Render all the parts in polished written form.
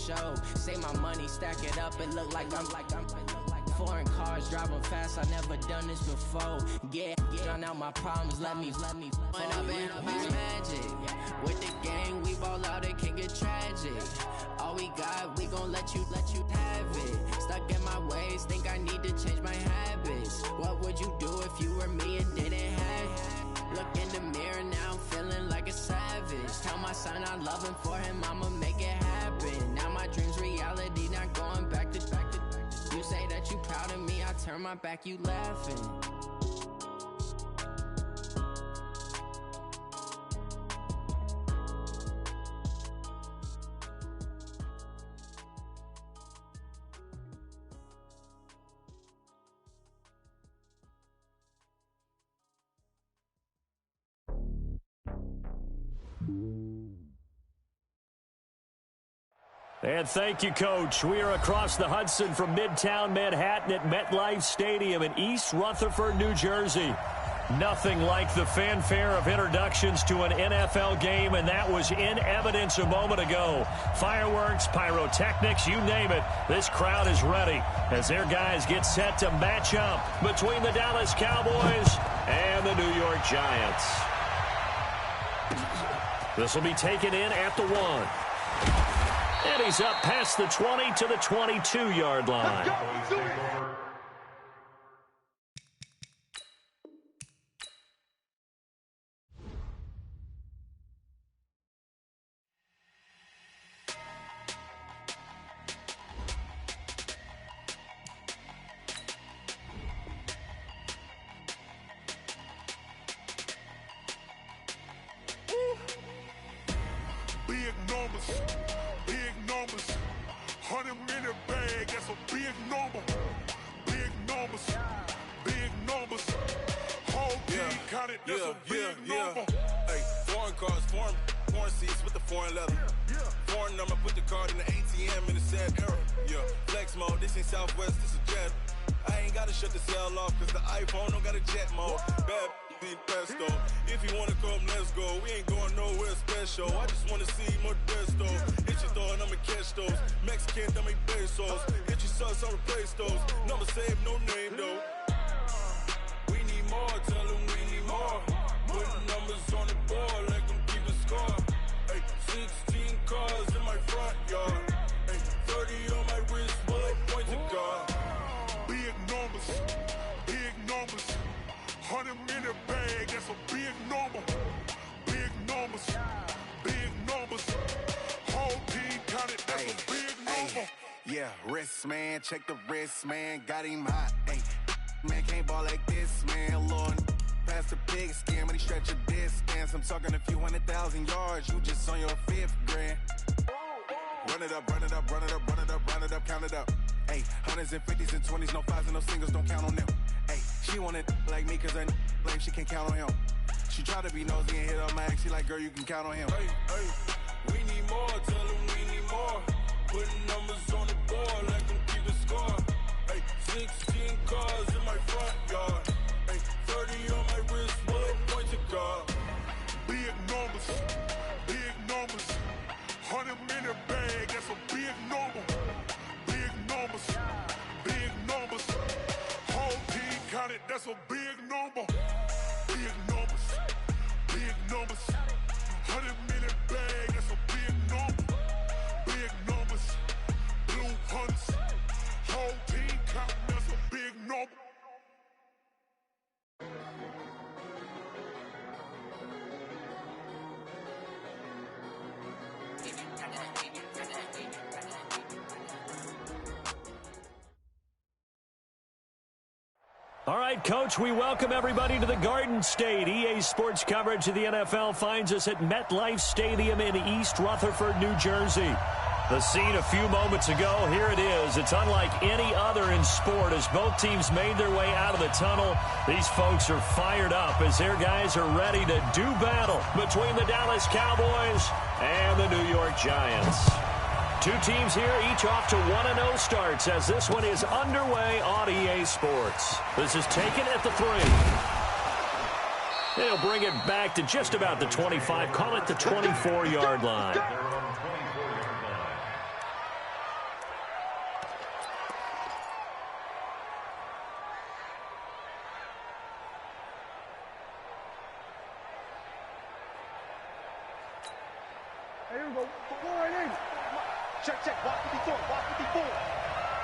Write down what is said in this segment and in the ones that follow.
show. Say my money, stack it up, it look like I'm foreign cars, driving fast, I never done this before. Drown out my problems, let me When up and magic. With the gang, we ball out, it can get tragic. All we got, we gon' let you have it. Stuck in my ways, think I need to change my habits. What would you do if you were me and didn't have it? Look in the mirror, now I'm feeling like a savage. Tell my son I love him, for him I'ma make it happen. Now my dream's reality, not going back to. You say that you proud of me, I turn my back, you laughing. And thank you, Coach. We are across the Hudson from Midtown Manhattan at MetLife Stadium in East Rutherford, New Jersey. Nothing like the fanfare of introductions to an NFL game, and that was in evidence a moment ago. Fireworks, pyrotechnics, you name it. This crowd is ready as their guys get set to match up between the Dallas Cowboys and the New York Giants. This will be taken in at the 1. And he's up past the 20 to the 22-yard line. Let's go. Big numbers, 100-minute bag, that's a big number. Big numbers, whole team counted, that's a big number. Hey, foreign cars, foreign seats with the foreign leather. Foreign number, put the card in the ATM in the sad era. Yeah, flex mode, this ain't Southwest, this is Jet. I ain't gotta shut the cell off, cause the iPhone don't got a jet mode. Bad pesto. If you wanna come, let's go. We ain't going nowhere special. I just wanna see Modesto. Hit your thought, I'ma catch those. Mexican, I make pesos. Hit your sus, I'll replace those. Number save, no name though. We need more, tell them we need more. Putting numbers on the board, let them keep a score. Hey, 16 cars in my front yard. Hey, 30 on my wrist, bullet point to God. Big numbers, 100-minute bag, that's a big number. Big numbers, whole team counted, that's a big number. Yeah, wrist man, check the wrist man, got him hot. Hey, man can't ball like this, man. Lord, past the pig skin when he stretch a distance. I'm talking a few 100,000 yards, you just on your 5th grand. Run it up, count it up. Hey, hundreds and 50s and 20s, no 5s and no singles, don't count on them. Hey, she want it like me cause her lame, she can't count on him. She try to be nosy and hit up my ex, she like, girl, you can count on him. Hey, we need more, tell them we need more. Putting numbers on the board, let them keep a score. Hey, 16 cars in my front yard. Hey, 30 on my wrist, bullet point to God. Big numbers, 100-minute bag, that's a big number. Big numbers, whole team counted, that's a big number. Big numbers, 100-minute bag, that's a big number. Big numbers, blue hunts, whole team counting, that's a big number. All right, Coach, we welcome everybody to the Garden State. EA Sports coverage of the NFL finds us at MetLife Stadium in East Rutherford, New Jersey. The scene a few moments ago, here it is. It's unlike any other in sport as both teams made their way out of the tunnel. These folks are fired up as their guys are ready to do battle between the Dallas Cowboys and the New York Giants. Two teams here, each off to 1-0 starts as this one is underway on EA Sports. This is taken at the 3. They'll bring it back to just about the 25, call it the 24-yard line. Here we go. Go right in. Check, check. Watch 54. Watch 54.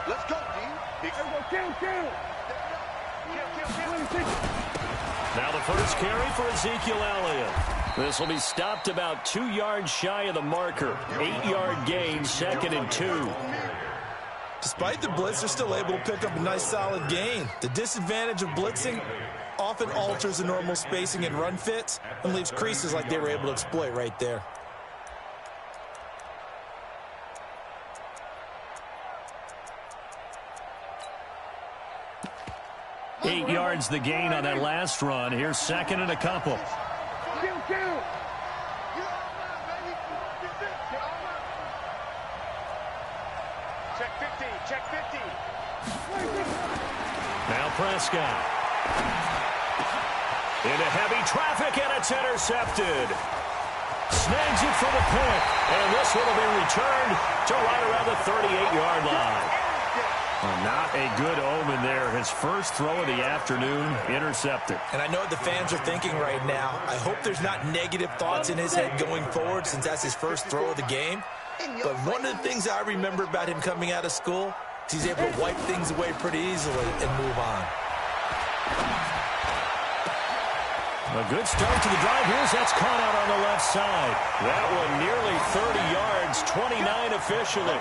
Let's go, D. Here we go. Kill. Kill. Now the first carry for Ezekiel Elliott. This will be stopped about 2 yards shy of the marker. 8-yard gain, 2nd and 2. Despite the blitz, they're still able to pick up a nice solid gain. The disadvantage of blitzing often alters the normal spacing and run fits and leaves creases like they were able to exploit right there. Eight yards the gain on that last run. Here's 2nd and a couple. Kill. Check 50. Check 50. Now Prescott. Into heavy traffic, and it's intercepted. Snags it for the pick, and this one will be returned to right around the 38-yard line. Well, not a good omen there. His first throw of the afternoon, intercepted. And I know what the fans are thinking right now. I hope there's not negative thoughts in his head going forward since that's his first throw of the game. But one of the things I remember about him coming out of school is he's able to wipe things away pretty easily and move on. A good start to the drive. Here's that's caught out on the left side. That one nearly 30 yards, 29 officially.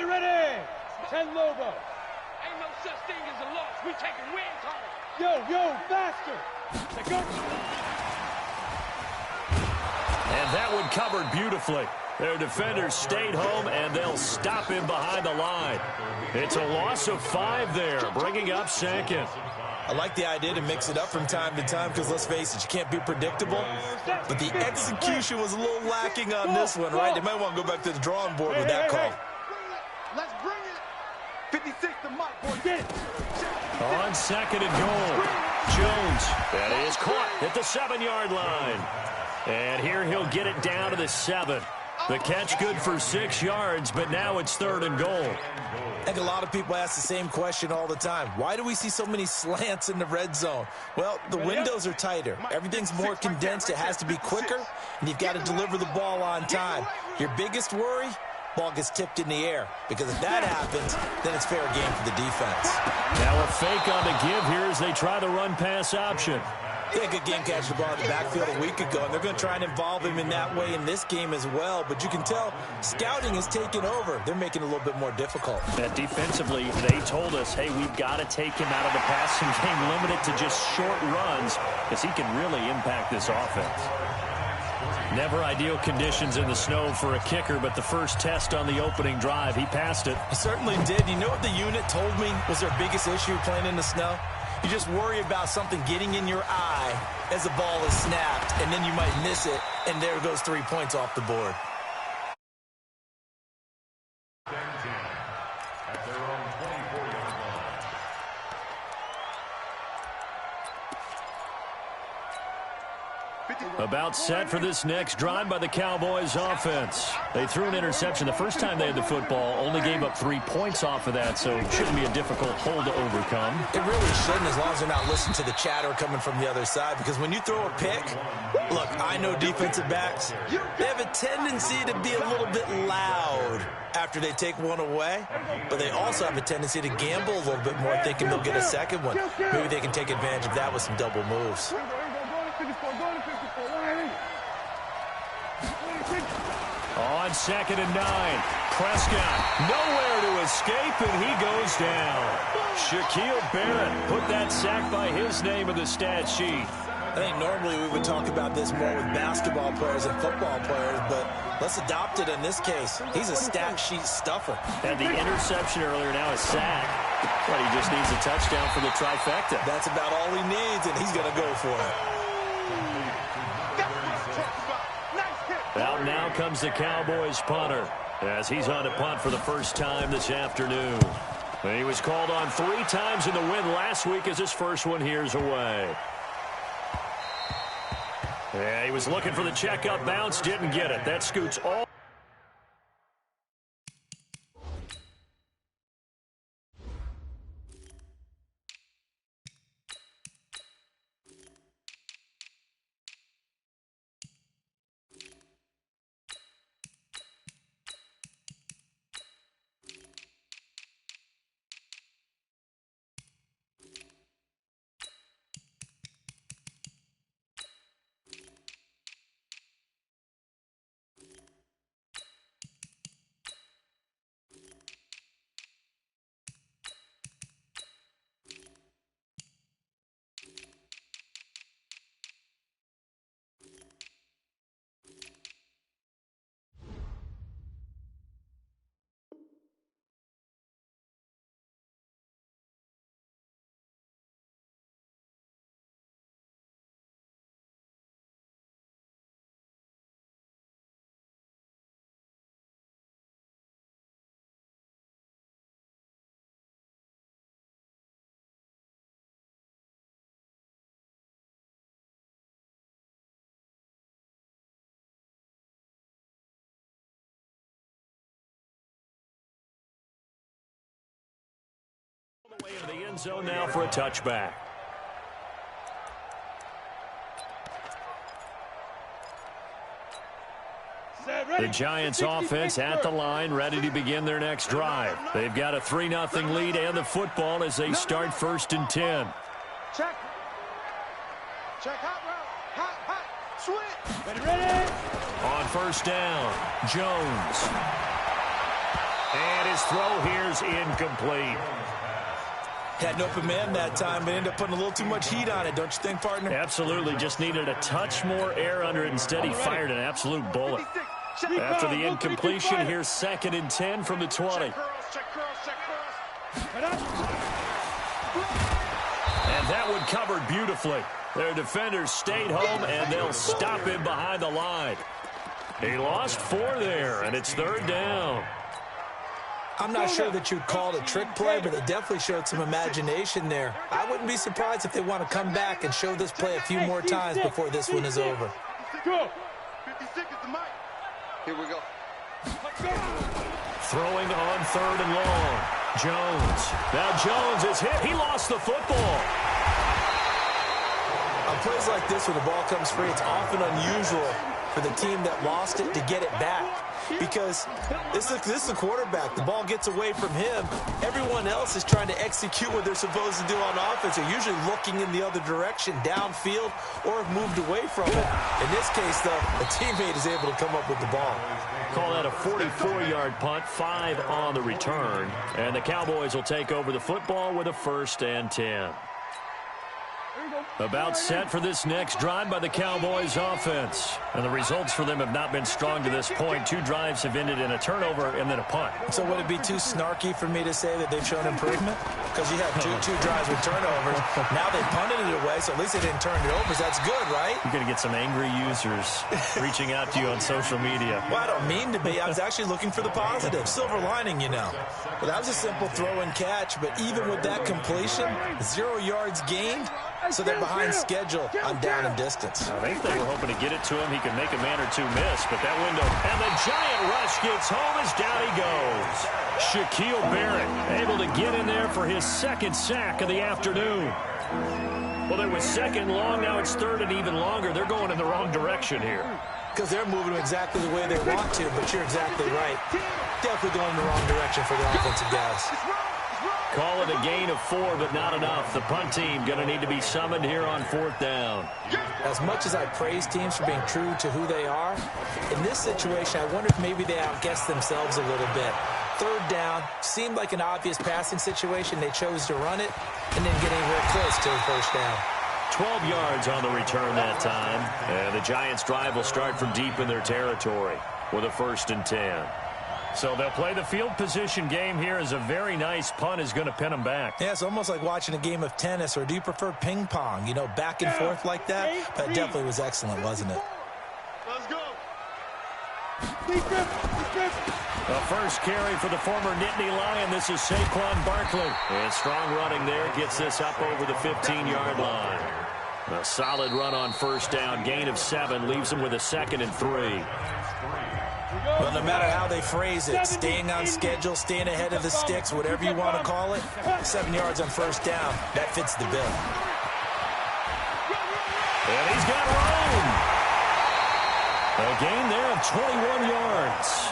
Ready. 10 Lobo. Ain't no such thing as a loss. We taking wins home. Yo, faster. Let's go. And that one covered beautifully. Their defenders stayed home, and they'll stop him behind the line. It's a loss of 5 there, bringing up 2nd. I like the idea to mix it up from time to time because, let's face it, you can't be predictable. But the execution was a little lacking on this one, right? They might want to go back to the drawing board with that call. Let's bring it. 56 to Mike, boy. Get it. On 2nd and goal. Jones, that is caught at the 7-yard line. And here he'll get it down to the 7. The catch good for 6 yards, but now it's 3rd and goal. I think a lot of people ask the same question all the time. Why do we see so many slants in the red zone? Well, the windows are tighter. Everything's more condensed. It has to be quicker, and you've got to deliver the ball on time. Your biggest worry? Ball gets tipped in the air, because if that happens, then it's fair game for the defense. Now a fake on the give here as they try the run-pass option. They had a good game catching the ball in the backfield a week ago, and they're going to try and involve him in that way in this game as well. But you can tell scouting has taken over. They're making it a little bit more difficult. That defensively, they told us, hey, we've got to take him out of the passing game, limit it to just short runs, because he can really impact this offense. Never ideal conditions in the snow for a kicker, but the first test on the opening drive, he passed it. He certainly did. You know what the unit told me was their biggest issue playing in the snow? You just worry about something getting in your eye as the ball is snapped, and then you might miss it, and there goes 3 points off the board. About set for this next drive by the Cowboys offense. They threw an interception the first time they had the football, only gave up 3 points off of that, so it shouldn't be a difficult hole to overcome. It really shouldn't, as long as they're not listening to the chatter coming from the other side, because when you throw a pick, look, I know defensive backs, they have a tendency to be a little bit loud after they take one away, but they also have a tendency to gamble a little bit more, thinking they'll get a second one. Maybe they can take advantage of that with some double moves. On 2nd and 9, Prescott nowhere to escape, and he goes down. Shaquille Barrett put that sack by his name in the stat sheet. I think normally we would talk about this more with basketball players and football players, but let's adopt it in this case. He's a stat sheet stuffer. And the interception earlier, now a sack. But he just needs a touchdown for the trifecta. That's about all he needs, and he's going to go for it. Out now comes the Cowboys punter as he's on to punt for the first time this afternoon. He was called on 3 times in the win last week as his first one here's away. Yeah, he was looking for the checkup bounce, didn't get it. That scoots all. Way into the end zone now for a touchback. The Giants offense at the line, ready to begin their next drive. They've got a 3-0 lead and the football as they start 1st and 10. Check. Check, hot route. Hot, switch. Ready. On 1st down, Jones. And his throw here's incomplete. Had an open man that time, but ended up putting a little too much heat on it, don't you think, partner? Absolutely. Just needed a touch more air under it. Instead, he fired an absolute bullet. After the incompletion, here's 2nd and 10 from the 20. Check cross. And that one covered beautifully. Their defenders stayed home, and they'll stop him behind the line. He lost 4 there, and it's 3rd down. I'm not sure that you'd call it a trick play, but it definitely showed some imagination there. I wouldn't be surprised if they want to come back and show this play a few more times before this one is over. Go. 56 is the mic. Here we go. Throwing on 3rd and long. Jones. Now Jones is hit. He lost the football. On plays like this where the ball comes free, it's often unusual for the team that lost it to get it back. Because this is the quarterback. The ball gets away from him. Everyone else is trying to execute what they're supposed to do on offense. They're usually looking in the other direction, downfield, or have moved away from it. In this case, though, a teammate is able to come up with the ball. Call that a 44-yard punt, 5 on the return. And the Cowboys will take over the football with a 1st and 10. About set for this next drive by the Cowboys offense. And the results for them have not been strong to this point. 2 drives have ended in a turnover and then a punt. So would it be too snarky for me to say that they've shown improvement? Because you have two drives with turnovers. Now they punted it away, so at least they didn't turn it over. So that's good, right? You're going to get some angry users reaching out to you on social media. Well, I don't mean to be. I was actually looking for the positive. Silver lining, you know. Well, that was a simple throw and catch, but even with that completion, 0 yards gained. So they're behind schedule on down and distance. I think they were hoping to get it to him. He could make a man or 2 miss, but that window. And the giant rush gets home as down he goes. Shaquille Barrett able to get in there for his 2nd sack of the afternoon. Well, it was 2nd long. Now it's 3rd and even longer. They're going in the wrong direction here. Because they're moving exactly the way they want to, but you're exactly right. Definitely going in the wrong direction for the offensive guys. Call it a gain of 4, but not enough. The punt team going to need to be summoned here on 4th down. As much as I praise teams for being true to who they are, in this situation, I wonder if maybe they outguessed themselves a little bit. 3rd down, seemed like an obvious passing situation. They chose to run it and didn't get anywhere close to the 1st down. 12 yards on the return that time. And the Giants' drive will start from deep in their territory with a 1st and 10. So they'll play the field position game here as a very nice punt is going to pin them back. Yeah, it's almost like watching a game of tennis, or do you prefer ping pong? You know, back and forth like that? That definitely was excellent, wasn't it? Let's go. The first carry for the former Nittany Lion. This is Saquon Barkley. And strong running there. Gets this up over the 15-yard line. A solid run on first down. Gain of 7. Leaves him with a 2nd and 3. Well, no matter how they phrase it, staying on schedule, staying ahead of the sticks, whatever you want to call it, 7 yards on first down, that fits the bill. And he's got room. A gain there of 21 yards.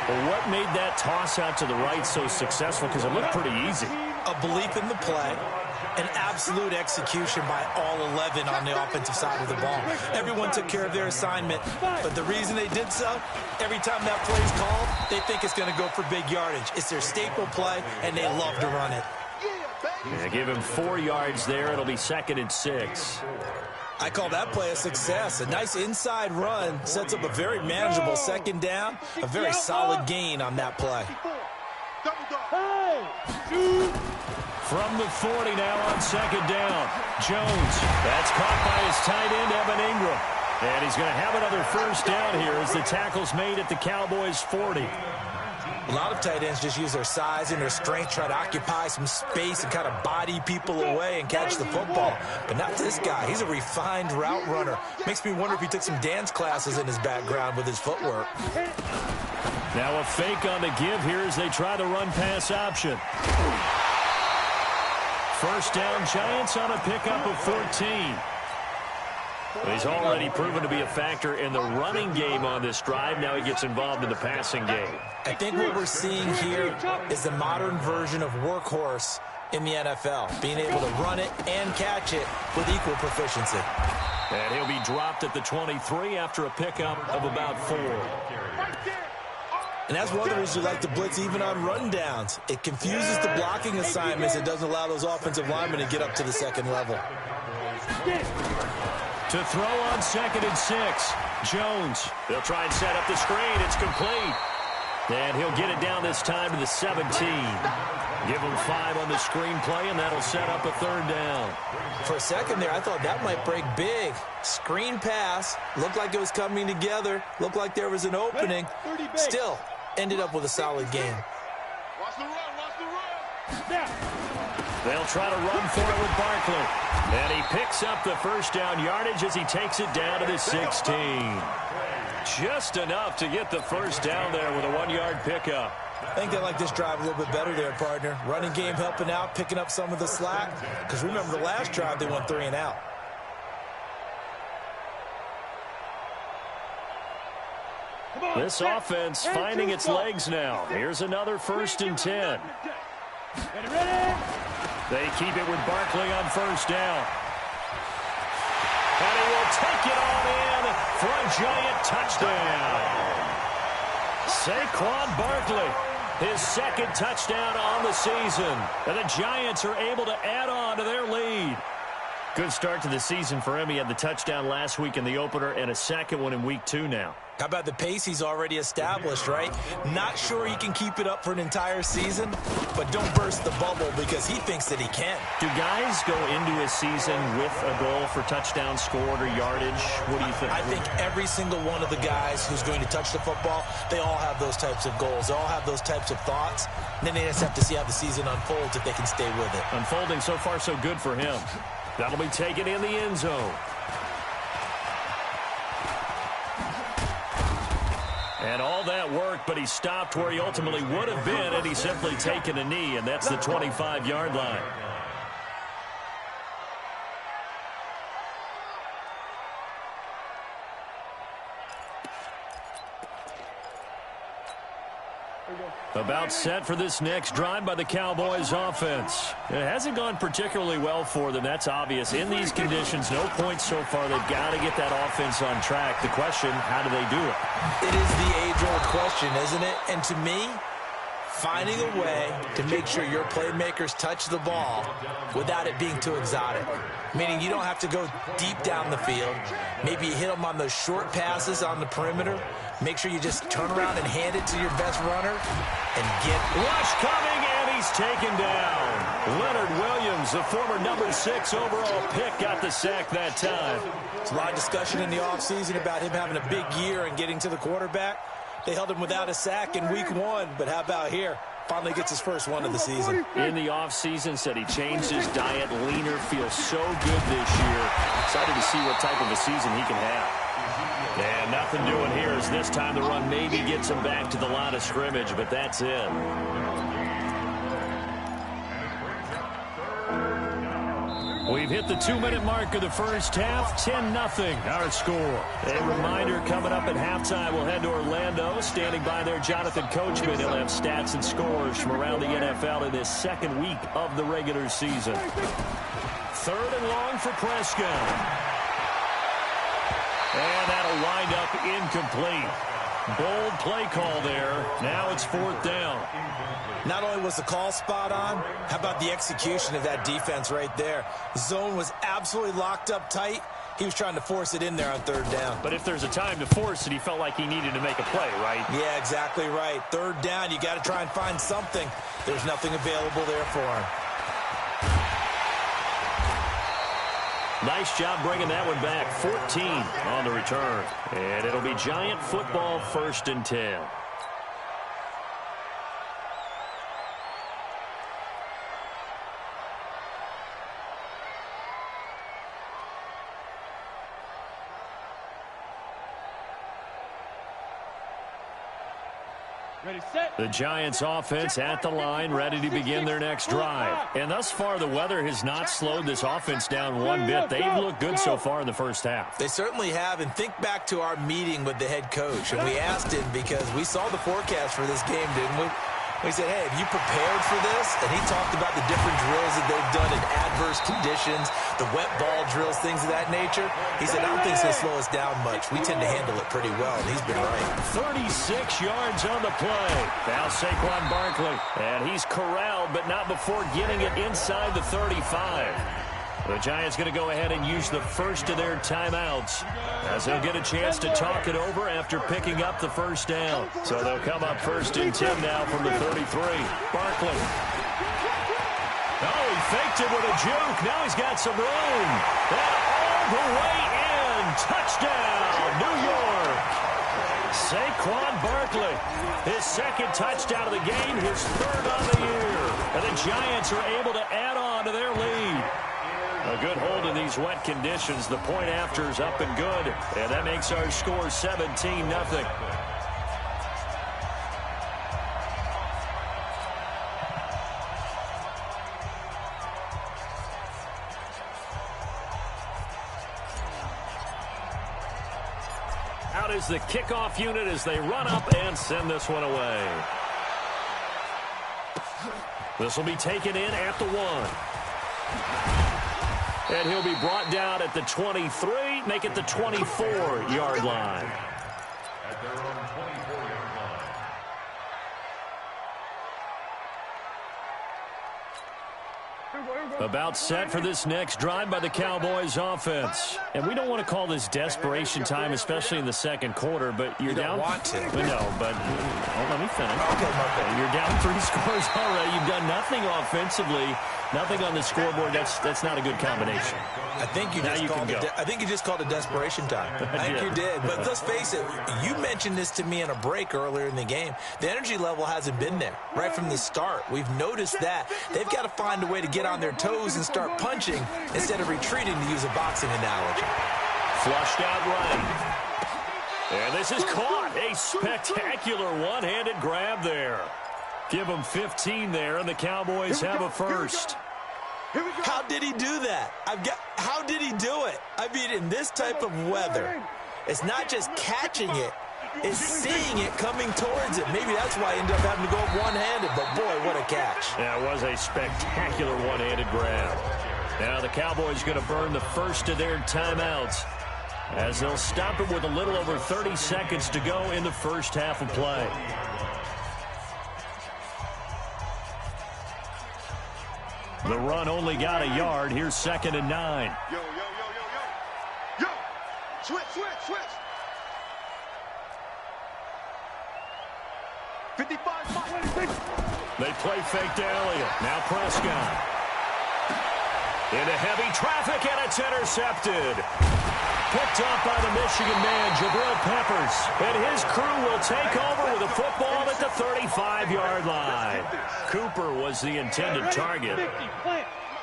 Well, what made that toss out to the right so successful? Because it looked pretty easy. A belief in the play, an absolute execution by all 11 on the offensive side of the ball. Everyone took care of their assignment, but the reason they did so, every time that play is called, they think it's going to go for big yardage. It's their staple play, and they love to run it. Yeah, give him 4 yards there. It'll be 2nd and 6. I call that play a success. A nice inside run sets up a very manageable 2nd down, a very solid gain on that play. From the 40 now on 2nd down. Jones. That's caught by his tight end, Evan Ingram. And he's going to have another first down here as the tackle's made at the Cowboys' 40. A lot of tight ends just use their size and their strength, try to occupy some space and kind of body people away and catch the football. But not this guy. He's a refined route runner. Makes me wonder if he took some dance classes in his background with his footwork. Now a fake on the give here as they try the run-pass option. First down, Giants on a pickup of 14. He's already proven to be a factor in the running game on this drive. Now he gets involved in the passing game. I think what we're seeing here is the modern version of workhorse in the NFL, being able to run it and catch it with equal proficiency. And he'll be dropped at the 23 after a pickup of about 4. And that's one of the reasons we like to blitz even on rundowns. It confuses the blocking assignments. It doesn't allow those offensive linemen to get up to the second level. To throw on 2nd and 6. Jones. They'll try and set up the screen. It's complete. And he'll get it down this time to the 17. Give him 5 on the screenplay, and that'll set up a 3rd down. For a second there, I thought that might break big. Screen pass. Looked like it was coming together. Looked like there was an opening. Still, ended up with a solid game. Watch the run, watch the run. They'll try to run for it with Barkley. And he picks up the first down yardage as he takes it down to the 16. Just enough to get the first down there with a 1-yard pickup. I think they like this drive a little bit better there, partner. Running game helping out, picking up some of the slack. Because remember the last drive, they went 3 and out. This offense finding its legs now. Here's another 1st and 10. They keep it with Barkley on first down. And he will take it on in for a giant touchdown. Saquon Barkley, his 2nd touchdown on the season. And the Giants are able to add on to their lead. Good start to the season for him. He had the touchdown last week in the opener and a 2nd one in week 2 now. How about the pace he's already established, right? Not sure he can keep it up for an entire season, but don't burst the bubble because he thinks that he can. Do guys go into a season with a goal for touchdowns scored or yardage? What do you think? I think every single one of the guys who's going to touch the football, they all have those types of goals. They all have those types of thoughts. And then they just have to see how the season unfolds if they can stay with it. Unfolding so far so good for him. That'll be taken in the end zone. And all that work, but he stopped where he ultimately would have been had he simply taken a knee, and that's the 25-yard line. About set for this next drive by the Cowboys offense. It hasn't gone particularly well for them. That's obvious. In these conditions, no points so far. They've got to get that offense on track. The question, how do they do it? It is the age-old question, isn't it? And to me, finding a way to make sure your playmakers touch the ball without it being too exotic. Meaning you don't have to go deep down the field. Maybe you hit them on those short passes on the perimeter. Make sure you just turn around and hand it to your best runner and get... Rush coming, and he's taken down. Leonard Williams, the former number 6 overall pick, got the sack that time. There's a lot of discussion in the offseason about him having a big year and getting to the quarterback. I They held him without a sack in week 1, but how about here? Finally gets his first one of the season. In the offseason, said he changed his diet, leaner, feels so good this year. Excited to see what type of a season he can have. And nothing doing here as this time the run maybe gets him back to the line of scrimmage, but that's it. We've hit the 2-minute mark of the first half. 10-0 our score. A reminder, coming up at halftime, we'll head to Orlando. Standing by there, Jonathan Coachman. He'll have stats and scores from around the NFL in this second week of the regular season. 3rd and long for Prescott. And that'll wind up incomplete. Bold play call there. Now it's 4th down. Not only was the call spot on, how about the execution of that defense right there? Zone was absolutely locked up tight. He was trying to force it in there on 3rd down. But if there's a time to force it, he felt like he needed to make a play, right? Yeah, exactly right. 3rd down, you got to try and find something. There's nothing available there for him. Nice job bringing that one back. 14 on the return. And it'll be Giant football, 1st and 10. Ready, set. The Giants offense at the line, ready to begin their next drive. And thus far, the weather has not slowed this offense down one bit. They've looked good so far in the first half. They certainly have. And think back to our meeting with the head coach. And we asked him, because we saw the forecast for this game, didn't we? We said, hey, have you prepared for this? And he talked about the different drills that they've done in adverse conditions, the wet ball drills, things of that nature. He said, I don't think it's going to slow us down much. We tend to handle it pretty well, and he's been right. 36 yards on the play. Now Saquon Barkley. And he's corralled, but not before getting it inside the 35. The Giants going to go ahead and use the first of their timeouts as they'll get a chance to talk it over after picking up the first down. So they'll come up 1st and 10 now from the 33. Barkley. Oh, he faked it with a juke. Now he's got some room. And all the way in. Touchdown, New York. Saquon Barkley. His 2nd touchdown of the game, his 3rd on the year. And the Giants are able to add on to their lead. A good hold in these wet conditions. The point after is up and good. And that makes our score 17-0. Out is the kickoff unit as they run up and send this one away. This will be taken in at the 1. And he'll be brought down at the 23, make it the 24-yard line. At their own 24-yard line. About set for this next drive by the Cowboys offense. And we don't want to call this desperation time, especially in the 2nd quarter, but you're down. You don't want to. No, but let me finish. Okay. You're down 3 scores already. You've done nothing offensively, nothing on the scoreboard. That's not a good combination. I think you just called it desperation time. I think you did. But let's face it, you mentioned this to me in a break earlier in the game. The energy level hasn't been there right from the start. We've noticed that. They've got to find a way to get on their toes and start punching instead of retreating, to use a boxing analogy. Flushed out right. And this is caught. A spectacular one-handed grab there. Give them 15 there, and the Cowboys have a first. How did he do that? How did he do it? I mean, in this type of weather, it's not just catching it, it's seeing it coming towards it. Maybe that's why he ended up having to go one-handed, but boy, what a catch. Yeah, it was a spectacular one-handed grab. Now the Cowboys going to burn the first of their timeouts as they'll stop it with a little over 30 seconds to go in the first half of play. The run only got a yard. Here's 2nd and 9. Yo. Switch. 55. They play fake to Elliott. Now Prescott. Into heavy traffic, and it's intercepted. picked off by the Michigan man, Jabril Peppers. And his crew will take over with a football at the 35-yard line. Cooper was the intended target.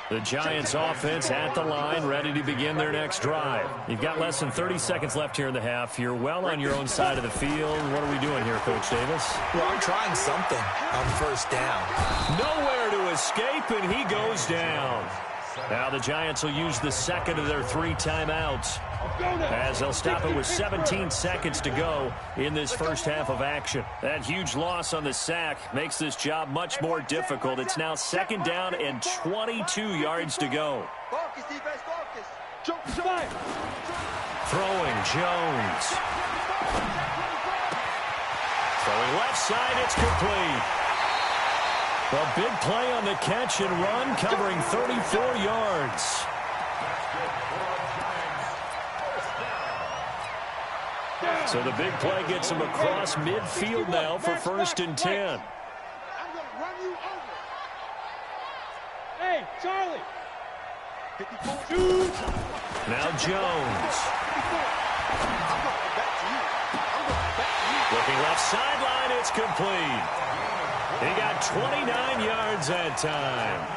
The Giants offense at the line, ready to begin their next drive. You've got less than 30 seconds left here in the half. You're well on your own side of the field. What are we doing here, Coach Davis? Well, I'm trying something on first down. Nowhere to escape, and he goes down. Now the Giants will use the second of their 3 timeouts, as they'll stop it with 17 seconds to go in this first half of action. That huge loss on the sack makes this job much more difficult. It's now 2nd down and 22 yards to go. Throwing Jones. Throwing left side, it's complete. A big play on the catch and run, covering 34 yards. So the big play gets him across midfield now for 1st and 10. Hey, Charlie. Now Jones. Looking left sideline, it's complete. He got 29 yards that time.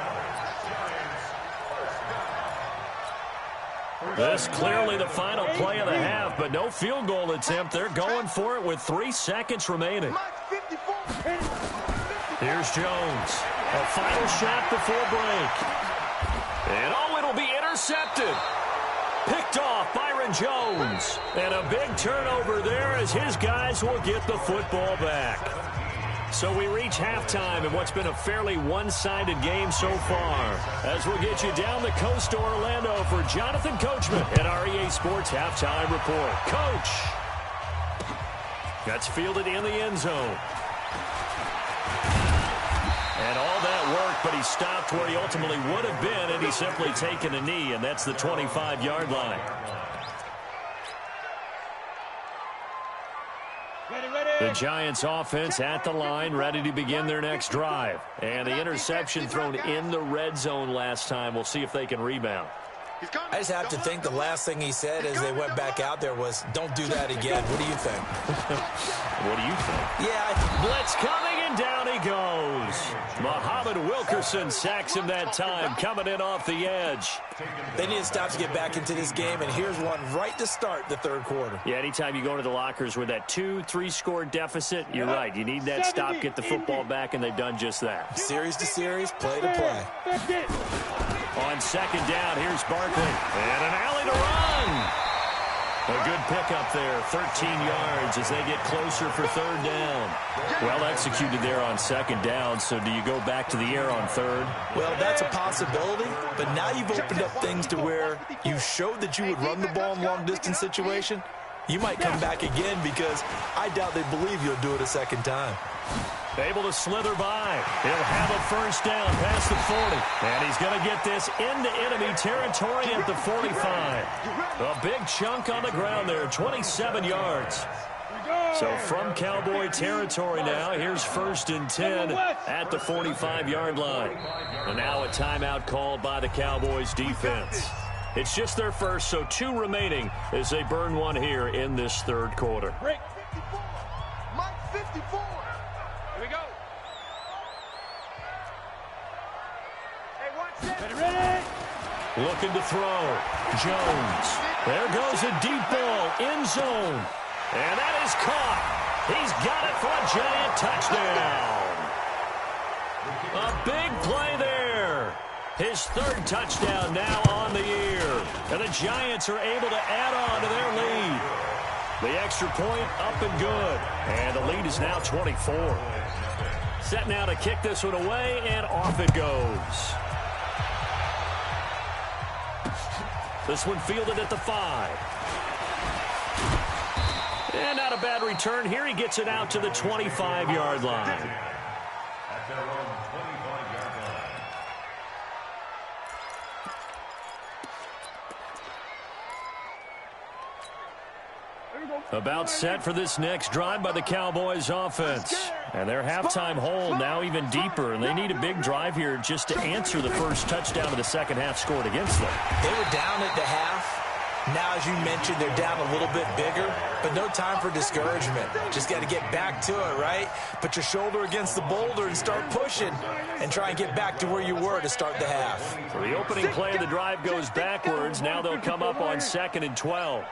This clearly the final play of the half, but no field goal attempt. They're going for it with 3 seconds remaining. Here's Jones. A final shot before break. And it'll be intercepted. Picked off Byron Jones. And a big turnover there as his guys will get the football back. So we reach halftime in what's been a fairly one-sided game so far. As we'll get you down the coast to Orlando for Jonathan Coachman at our EA Sports Halftime Report. Coach! That's fielded in the end zone. And all that work, but he stopped where he ultimately would have been, and he's simply taken a knee, and that's the 25-yard line. The Giants offense at the line, ready to begin their next drive. And the interception thrown in the red zone last time. We'll see if they can rebound. I just have to think the last thing he said as they went back out there was, don't do that again. What do you think? What do you think? Yeah. Blitz coming, and down he goes. Muhammad Wilkerson sacks him that time, coming in off the edge. They need to stop to get back into this game, and here's one right to start the 3rd quarter. Yeah, anytime you go to the lockers with that 2-3 score deficit, you're right. You need that stop, get the football back, and they've done just that. Series to series, play to play. On 2nd down, here's Barkley. And an alley to run. A good pickup there, 13 yards as they get closer for 3rd down. Well executed there on 2nd down, so do you go back to the air on 3rd? Well, that's a possibility, but now you've opened up things to where you showed that you would run the ball in long-distance situation. You might come back again because I doubt they believe you'll do it a 2nd time. Able to slither by. He'll have a 1st down past the 40. And he's going to get this into enemy territory at the 45. A big chunk on the ground there, 27 yards. So from Cowboy territory now, here's 1st and 10 at the 45-yard line. And now a timeout called by the Cowboys defense. It's just their first, so 2 remaining as they burn one here in this 3rd quarter. Break. 54. Mike 54. Here we go. Hey, watch this. Ready? Looking to throw. Jones. There goes a deep ball, end zone. And that is caught. He's got it for a Giant touchdown. A big play there. His 3rd touchdown now on the year. And the Giants are able to add on to their lead. The extra point up and good. And the lead is now 24. Set now to kick this one away, and off it goes. This one fielded at the 5. And not a bad return here. He gets it out to the 25-yard line. About set for this next drive by the Cowboys offense. And their halftime hole now even deeper, and they need a big drive here just to answer the first touchdown of the second half scored against them. They were down at the half. Now, as you mentioned, they're down a little bit bigger, but no time for discouragement. Just got to get back to it, right? Put your shoulder against the boulder and start pushing and try and get back to where you were to start the half. So the opening play of the drive goes backwards. Now they'll come up on 2nd and 12.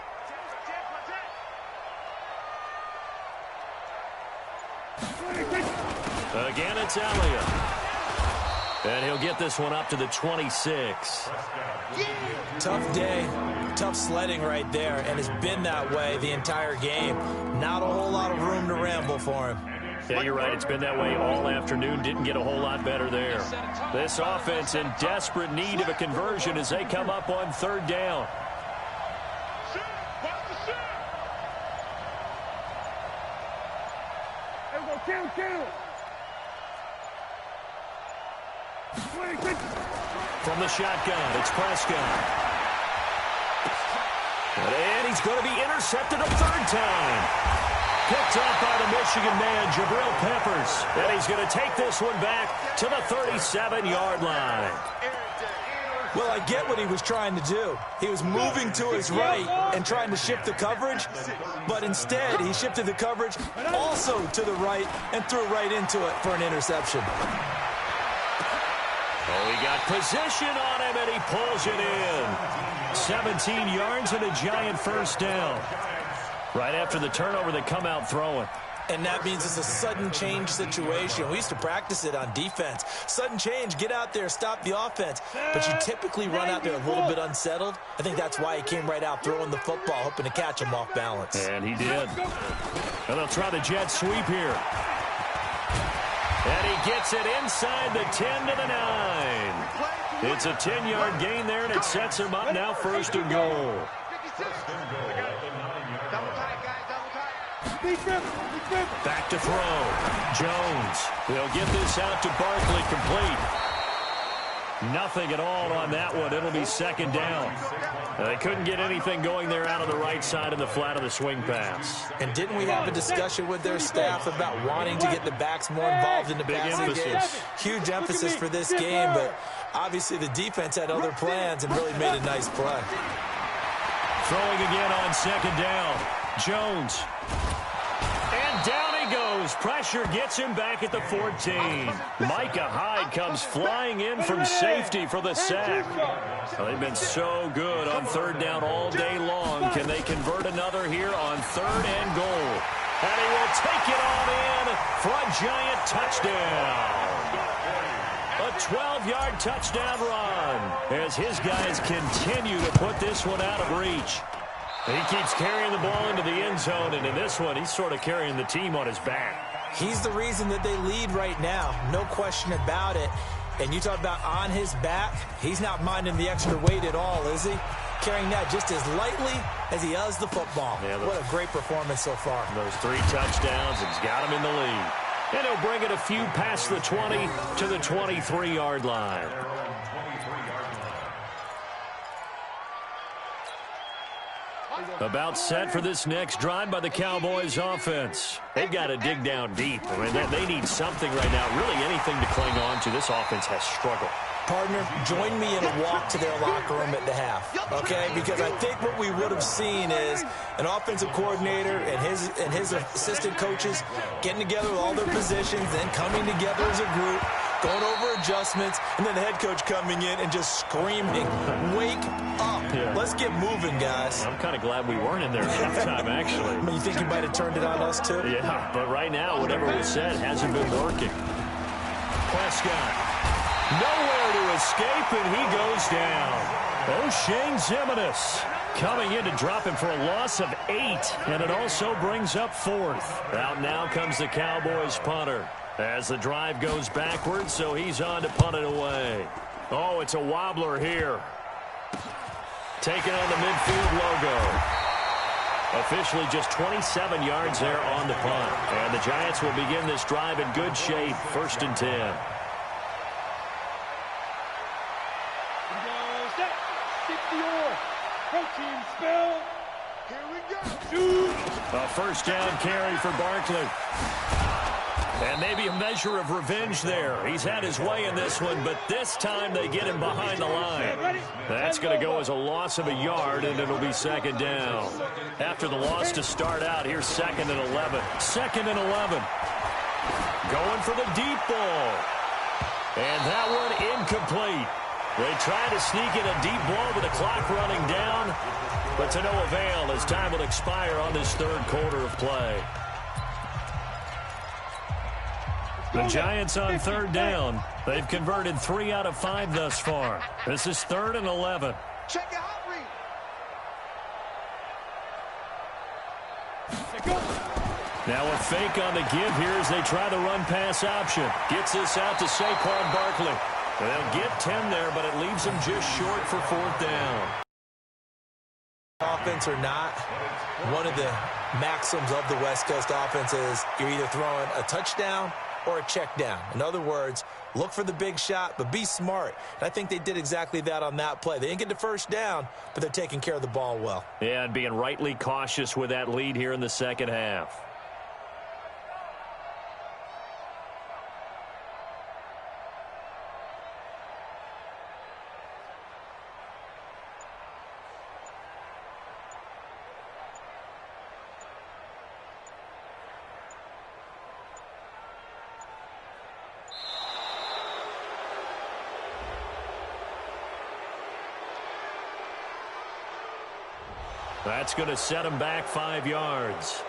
Again, it's Elliott. And he'll get this one up to the 26. Tough day, tough sledding right there, and it's been that way the entire game. Not a whole lot of room to ramble for him. Yeah, you're right. It's been that way all afternoon. Didn't get a whole lot better there. This offense in desperate need of a conversion as they come up on 3rd down. Count. From the shotgun, it's Prescott. And he's going to be intercepted a 3rd time. Picked up by the Michigan man, Jabril Peppers. And he's going to take this one back to the 37-yard line. Well, I get what he was trying to do. He was moving to his right and trying to shift the coverage, but instead he shifted the coverage also to the right and threw right into it for an interception. Oh, he got position on him, and he pulls it in. 17 yards and a giant 1st down. Right after the turnover, they come out throwing. And that means it's a sudden change situation. We used to practice it on defense. Sudden change, get out there, stop the offense. But you typically run out there a little bit unsettled. I think that's why he came right out throwing the football, hoping to catch him off balance. And he did. And they'll try the jet sweep here. And he gets it inside the 10 to the 9. It's a 10-yard gain there, and it sets him up now 1st and goal. Back to throw. Jones. They'll get this out to Barkley, complete. Nothing at all on that one. It'll be 2nd down. They couldn't get anything going there out of the right side of the flat of the swing pass. And didn't we have a discussion with their staff about wanting to get the backs more involved in the passing game? Huge emphasis for this game, but obviously the defense had other plans and really made a nice play. Throwing again on 2nd down. Jones. And down he goes. Pressure gets him back at the 14. Micah Hyde comes flying in from safety for the sack. Well, they've been so good on 3rd down all day long. Can they convert another here on 3rd and goal? And he will take it on in for a giant touchdown. A 12-yard touchdown run as his guys continue to put this one out of reach. He keeps carrying the ball into the end zone, and in this one, he's sort of carrying the team on his back. He's the reason that they lead right now, no question about it. And you talk about on his back, he's not minding the extra weight at all, is he? Carrying that just as lightly as he does the football. Yeah, what a great performance so far. Those 3 touchdowns, it's got him in the lead. And he'll bring it a few past the 20 to the 23-yard line. About set for this next drive by the Cowboys offense. They've got to dig down deep. I mean, they need something right now, really anything to cling on to. This offense has struggled. Partner, join me in a walk to their locker room at the half, okay? Because I think what we would have seen is an offensive coordinator and his assistant coaches getting together with all their positions, then coming together as a group, going over adjustments, and then the head coach coming in and just screaming, wake up. Yeah. Let's get moving, guys. I'm kind of glad we weren't in there at halftime, actually. I mean, you think you might have turned it on us, too? Yeah, but right now, whatever was said hasn't been working. Prescott. Nowhere to escape, and he goes down. O'Shane Zimenez coming in to drop him for a loss of 8, and it also brings up 4th. Out now comes the Cowboys punter as the drive goes backwards, so he's on to punt it away. Oh, it's a wobbler here. Taking on the midfield logo. Officially just 27 yards there on the punt. And the Giants will begin this drive in good shape, 1st and 10. Protein spell. Here we go. Shoot. A 1st down carry for Barkley. And maybe a measure of revenge there. He's had his way in this one, but this time they get him behind the line. That's going to go as a loss of a yard, and it'll be second down. After the loss to start out, here's 2nd and 11. 2nd and 11. Going for the deep ball. And that one incomplete. They tried to sneak in a deep ball with the clock running down, but to no avail as time will expire on this third quarter of play. The Giants on third down. They've converted 3 out of 5 thus far. This is 3rd and 11. Check your hot read. Now a fake on the give here as they try the run-pass option. Gets this out to Saquon Barkley. They'll get 10 there, but it leaves them just short for 4th down. Offense or not, one of the maxims of the West Coast offense is you're either throwing a touchdown or a check down. In other words, look for the big shot, but be smart. And I think they did exactly that on that play. They didn't get the first down, but they're taking care of the ball well. Yeah, and being rightly cautious with that lead here in the second half. That's going to set him back 5 yards.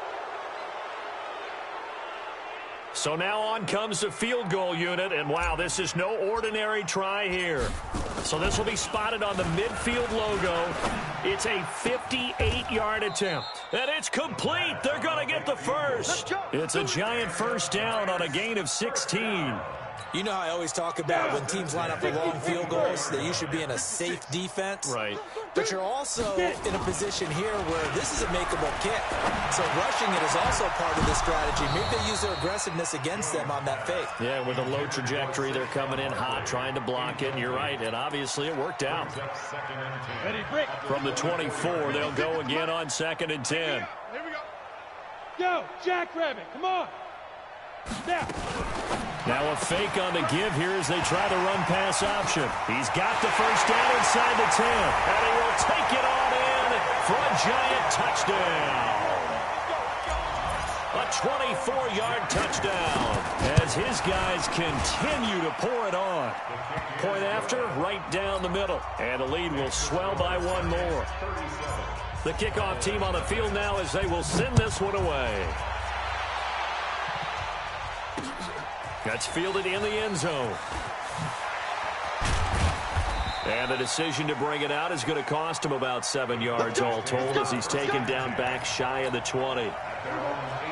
So now on comes the field goal unit, and wow, this is no ordinary try here. So this will be spotted on the midfield logo. It's a 58-yard attempt, and it's complete. They're going to get the first. It's a Giant first down on a gain of 16. You know how I always talk about when teams line up for long field goals that you should be in a safe defense? Right. But you're also in a position here where this is a makeable kick. So rushing it is also part of the strategy. Maybe they use their aggressiveness against them on that fake. Yeah, with a low trajectory, they're coming in hot, trying to block it. And you're right, and obviously it worked out. From the 24, they'll go again on 2nd and 10. Here we go. Go, Jackrabbit, come on. Now a fake on the give here as they try the run-pass option. He's got the first down inside the 10, and he will take it on in for a Giant touchdown. A 24-yard touchdown as his guys continue to pour it on. Point after, right down the middle, and the lead will swell by 1 more. The kickoff team on the field now as they will send this one away. That's fielded in the end zone. And the decision to bring it out is going to cost him about 7 yards all told as he's taken down back shy of the 20.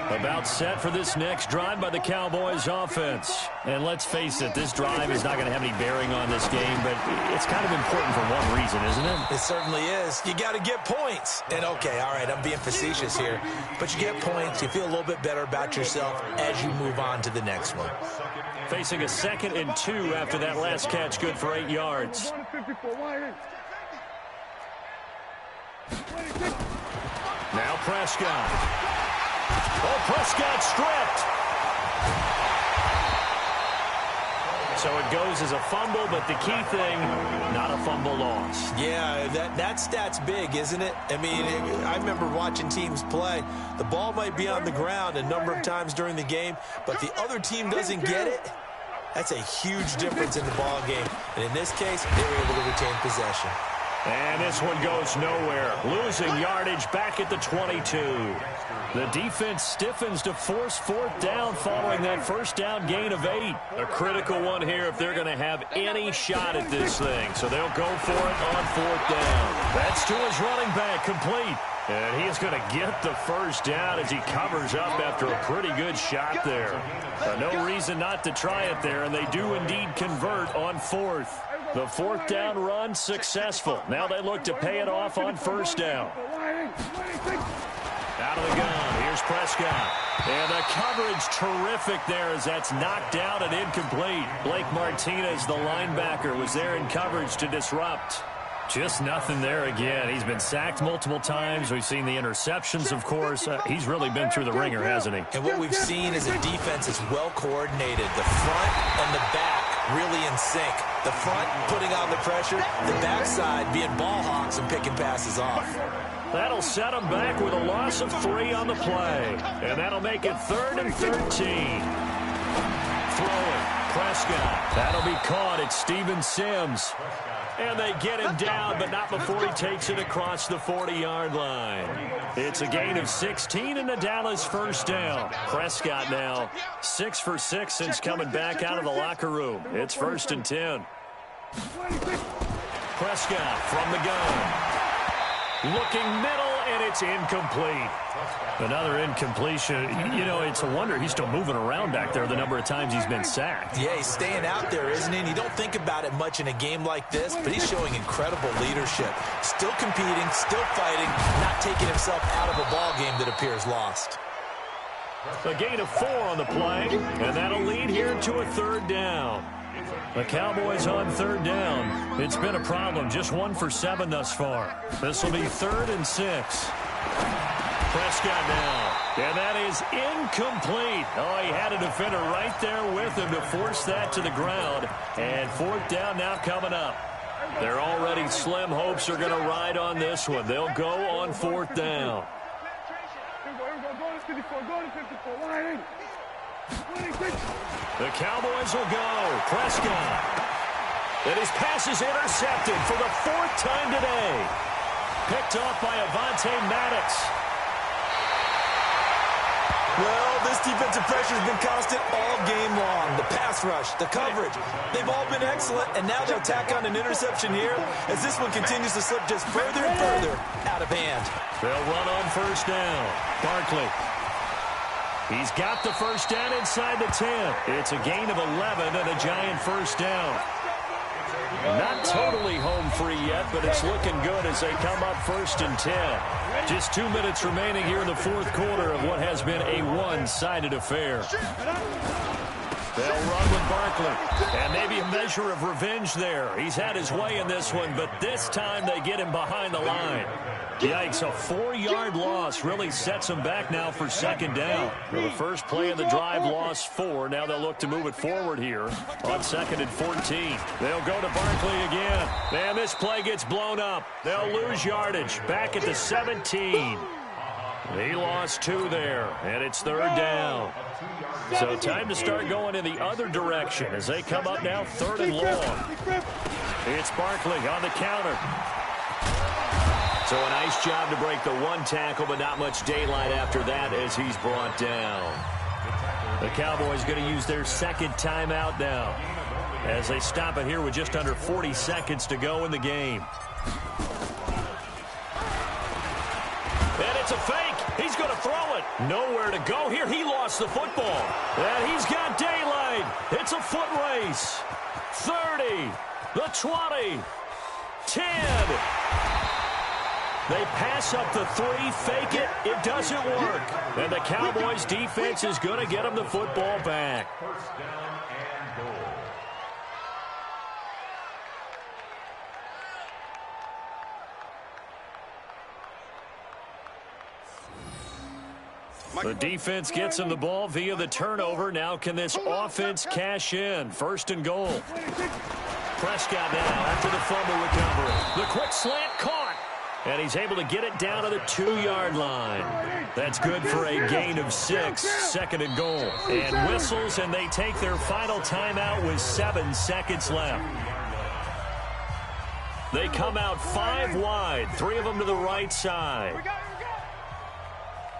About set for this next drive by the Cowboys offense. And let's face it, this drive is not going to have any bearing on this game, but it's kind of important for one reason, isn't it? It certainly is. You got to get points. And okay, all right, I'm being facetious here, but you get points, you feel a little bit better about yourself as you move on to the next one. Facing a 2nd and 2 after that last catch, good for 8 yards. Now Prescott. Oh, Prescott stripped. So it goes as a fumble, but the key thing, not a fumble loss. Yeah, that stat's big, isn't it? I mean, I remember watching teams play. The ball might be on the ground a number of times during the game, but the other team doesn't get it. That's a huge difference in the ball game. And in this case, they were able to retain possession. And this one goes nowhere. Losing yardage back at the 22. The defense stiffens to force 4th down following that first down gain of 8. A critical one here if they're going to have any shot at this thing. So they'll go for it on 4th down. That's to his running back, complete. And he is going to get the first down as he covers up after a pretty good shot there. No reason not to try it there, and they do indeed convert on 4th. The 4th down run successful. Now they look to pay it off on 1st down. Out of the gun, here's Prescott. And the coverage terrific there as that's knocked down and incomplete. Blake Martinez, the linebacker, was there in coverage to disrupt. Just nothing there again. He's been sacked multiple times. We've seen the interceptions, of course. He's really been through the ringer, hasn't he? And what we've seen is a defense is well coordinated. The front and the back really in sync. The front putting on the pressure, the backside being ball hawks and picking passes off. That'll set him back with a loss of 3 on the play. And that'll make it 3rd and 13. Throwing, Prescott. That'll be caught. It's Steven Sims. And they get him down, but not before he takes it across the 40-yard line. It's a gain of 16 and a Dallas first down. Prescott now 6 for 6 since coming back out of the locker room. It's 1st and 10. Prescott from the gun. Looking middle, and it's incomplete. Another incompletion. You know, it's a wonder he's still moving around back there the number of times he's been sacked. Yeah, he's staying out there, isn't he? And you don't think about it much in a game like this, but he's showing incredible leadership. Still competing, still fighting, not taking himself out of a ball game that appears lost. A gain of 4 on the play, and that'll lead here to a 3rd down. The Cowboys on 3rd down. It's been a problem. Just 1 for 7 thus far. This will be 3rd and 6. Prescott now. And that is incomplete. Oh, he had a defender right there with him to force that to the ground. And 4th down now coming up. Their already slim hopes are going to ride on this one. They'll go on 4th down. The Cowboys will go. Prescott. And his pass is intercepted for the 4th time today. Picked off by Avonte Maddox. Well, this defensive pressure has been constant all game long. The pass rush, the coverage, they've all been excellent, and now they'll tack on an interception here as this one continues to slip just further and further out of hand. They'll run on 1st down. Barkley. He's got the 1st down inside the 10. It's a gain of 11 and a giant 1st down. Not totally home free yet, but it's looking good as they come up 1st and 10. Just 2 minutes remaining here in the 4th quarter of what has been a one-sided affair. They'll run with Barkley. And maybe a measure of revenge there. He's had his way in this one, but this time they get him behind the line. Yikes, a 4-yard loss really sets them back now for 2nd down. For the first play of the drive, lost 4. Now they'll look to move it forward here on 2nd and 14. They'll go to Barkley again. And this play gets blown up. They'll lose yardage back at the 17. He lost 2 there, and it's 3rd down. So time to start going in the other direction as they come up now 3rd and long. It's Barkley on the counter. So a nice job to break the 1 tackle, but not much daylight after that as he's brought down. The Cowboys going to use their 2nd timeout now as they stop it here with just under 40 seconds to go in the game. And it's a fake. He's going to throw it. Nowhere to go here. He lost the football. And he's got daylight. It's a foot race. 30, the 20, 10. They pass up the 3, fake it. It doesn't work. And the Cowboys defense is going to get them the football back. The defense gets them the ball via the turnover. Now can this offense cash in? 1st and goal. Prescott now after the fumble recovery. The quick slant caught. And he's able to get it down to the 2-yard line. That's good for a gain of 6. 2nd and goal. And whistles, and they take their final timeout with 7 seconds left. They come out 5 wide. 3 of them to the right side.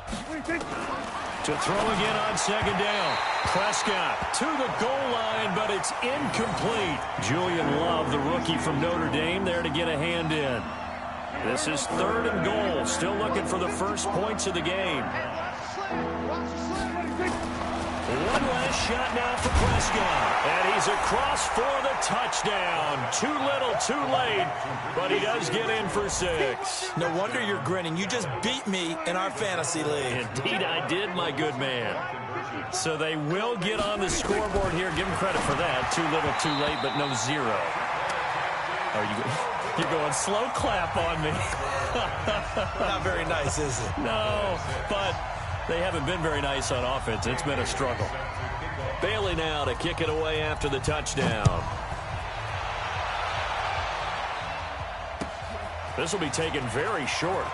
To throw again on 2nd down. Prescott to the goal line, but it's incomplete. Julian Love, the rookie from Notre Dame, there to get a hand in. This is 3rd and goal. Still looking for the first points of the game. One last shot now for Prescott. And he's across for the touchdown. Too little, too late. But he does get in for 6. No wonder you're grinning. You just beat me in our fantasy league. Indeed I did, my good man. So they will get on the scoreboard here. Give him credit for that. Too little, too late, but no 0. Are you... You're going slow clap on me. Not very nice, is it? No, but they haven't been very nice on offense. It's been a struggle. Bailey now to kick it away after the touchdown. This will be taken very short.